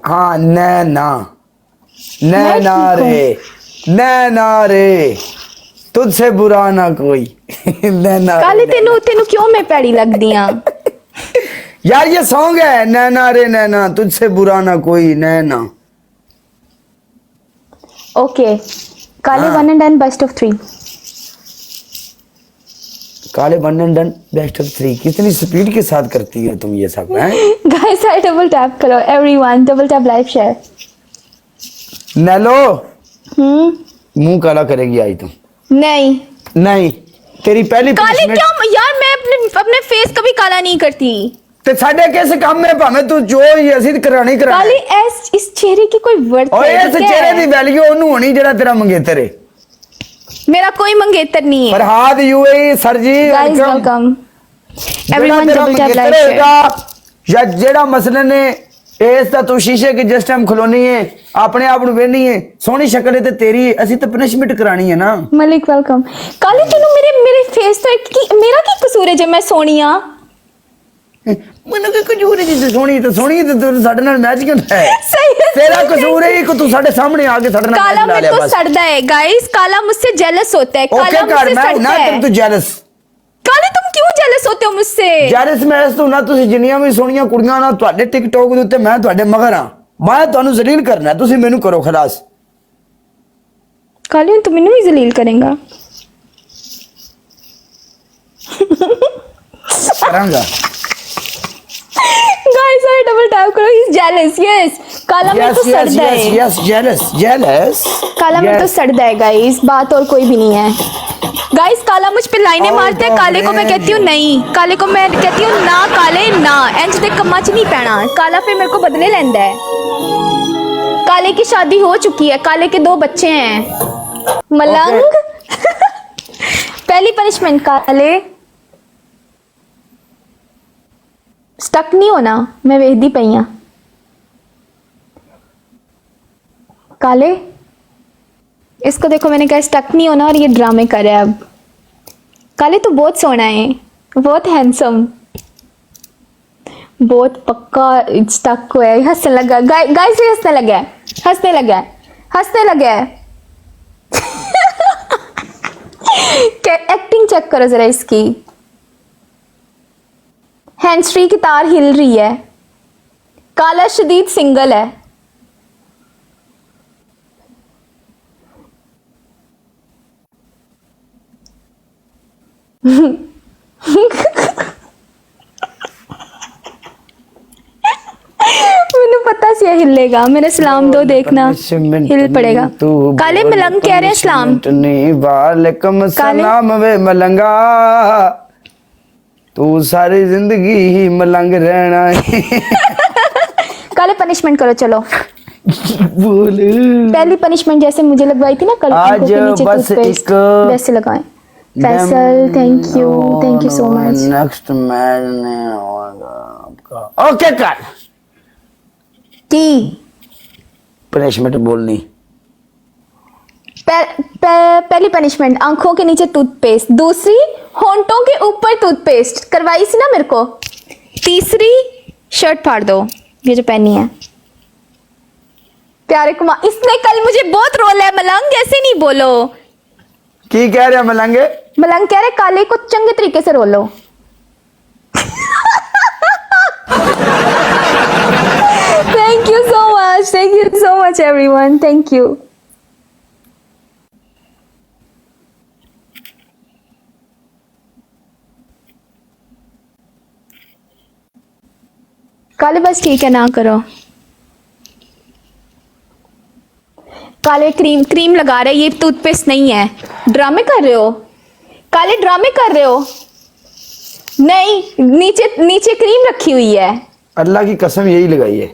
हाँ नैना, नैना रे, नैना रे, तुझसे बुरा ना कोई। नैना काले तेनू तेनू क्यों मैं पैड़ी लगदी हां? यार ये सॉन्ग है, नैना रे नैना, तुझसे बुरा ना कोई नैना। ओके काले हाँ। 1 and done बेस्ट ऑफ 3। काले 1 and done बेस्ट ऑफ 3। कितनी स्पीड के साथ करती है तुम ये सब हैं? गाइस आई डबल टैप करो everyone, double tap live share. नैलो मुंह काला करेगी आई तुम। नहीं नहीं तेरी पहली काले punishment- क्यों यार, मैं अपने फेस कभी काला नहीं करती। ते साडे कैसे काम में भाਵੇਂ तू जो ही ਅਸੀਂ करानी करा। काले इस चेहरे की कोई वर्थ ओए है? इस चेहरे दी वैल्यू ओनू होनी जेड़ा तेरा मंगेतर है। मेरा कोई मंगेतर नहीं है। Farhad UAE sir ji guys welcome everyone, double tap live share. या जेड़ा मसले ने इस दा तू शीशे के जिस टाइम खलोनी है अपने आप नु वेनी है, सोहनी शक्ल है ते तेरी ਅਸੀਂ तो पनिशमेंट करानी है ना। मलिक वेलकम। काले तेनू मेरे फेस तो मेरा की कसूर है जे मैं सोहनी हां? ਮੈਨੂੰ ਕੀ ਕਸੂਰ ਹੈ ਜੀ? ਸੋਹਣੀ ਤੇ ਤੂੰ ਸਾਡੇ ਨਾਲ ਮੈਚ ਕਿਉਂ ਹੈ? सही है तेरा कसूर है कि तू साढ़े सामने आके साढ़े नाल काला मैच ला मेरे लिया को बस। सड़ता है गाइस, काला मुझसे जेलस होता है, ओके काला कर मुझसे मैं सड़ता ना है। तेरे तू जेलस काले तुम क्यों जेलस होते हो मुझसे? जेलस मैं इस तू ना ਤੁਸੀਂ ਜਿੰਨੀਆਂ ਵੀ ਸੋਹਣੀਆਂ ਕੁੜੀਆਂ ਨਾ ਤੁਹਾਡੇ ਟਿਕਟੌਕ ਦੇ ਉੱਤੇ ਮੈਂ ਤੁਹਾਡੇ ਮਗਰ ਆ, ਮੈਂ ਤੁਹਾਨੂੰ ਜ਼ਲੀਲ ਕਰਨਾ, ਤੁਸੀਂ ਮੈਨੂੰ ਕਰੋ ਖਲਾਸ। काले तुम मैंने भी जलील करेगा। ਕਰਾਂਗਾ। गाइस आई डबल टैप करो, ही इज जेलस। यस काला मेरे को सड़ता है। यस जेलस जेलस काला मेरे को सड़ता है गाइस, बात और कोई भी नहीं है। गाइस काला मुझ पे लाइनें मारता है, काले को मैं कहती हूँ नहीं, काले को मैं कहती हूँ ना काले ना, इंज दे कम्मा च नहीं पैना। काला फिर मेरे को बदले लेंदा है। काले की शादी हो चुकी है, काले के 2 बच्चे हैं। मलंग पहली पनिशमेंट काले स्टक नहीं होना, मैं वेखदी पई हां। काले इसको देखो, मैंने कहा स्टक नहीं होना और ये ड्रामे कर रहा है। अब काले तो बहुत सोना है, बहुत हैंडसम, बहुत पक्का स्टक हुआ है। हंसने लगा गाइस, हंसने लगा है, हंसने लगा है, हंसने लगा है। एक्टिंग चेक करो जरा इसकी, हैंड्स-फ्री की तार हिल रही है। काला शदीद सिंगल है। मैंने पता सी हिलेगा, मेरा सलाम दो देखना हिल पड़ेगा। काले मलंग कह रहे हैं सलाम। वालेकुम सलाम वे मलंगा, तू सारी जिंदगी ही मलंग रहना है। काले पनिशमेंट करो चलो। बोल पहली पनिशमेंट जैसे मुझे लगवाई थी ना कल, आज बस एक वैसे लगाएं। Faisal thank you so much. Next match नहीं होगा आपका। ओके कर की पनिशमेंट बोलनी। पहली पनिशमेंट आंखों के नीचे टूथपेस्ट, दूसरी होंठों के ऊपर टूथपेस्ट करवाई सी ना मेरे को, तीसरी शर्ट फाड़ दो ये जो पहनी है। प्यारे कुमार इसने कल मुझे बहुत रोला है। मलंग ऐसे नहीं बोलो। की कह रहे मलंगे? मलंग कह रहे काले को चंगे तरीके से रोलो। Thank you so much everyone, thank you. काले बस ठीक है ना करो। काले क्रीम लगा रहे, ये टूथपेस्ट नहीं है। ड्रामे कर रहे हो काले, ड्रामे कर रहे हो। नहीं नीचे क्रीम रखी हुई है। अल्लाह की कसम यही लगाई है।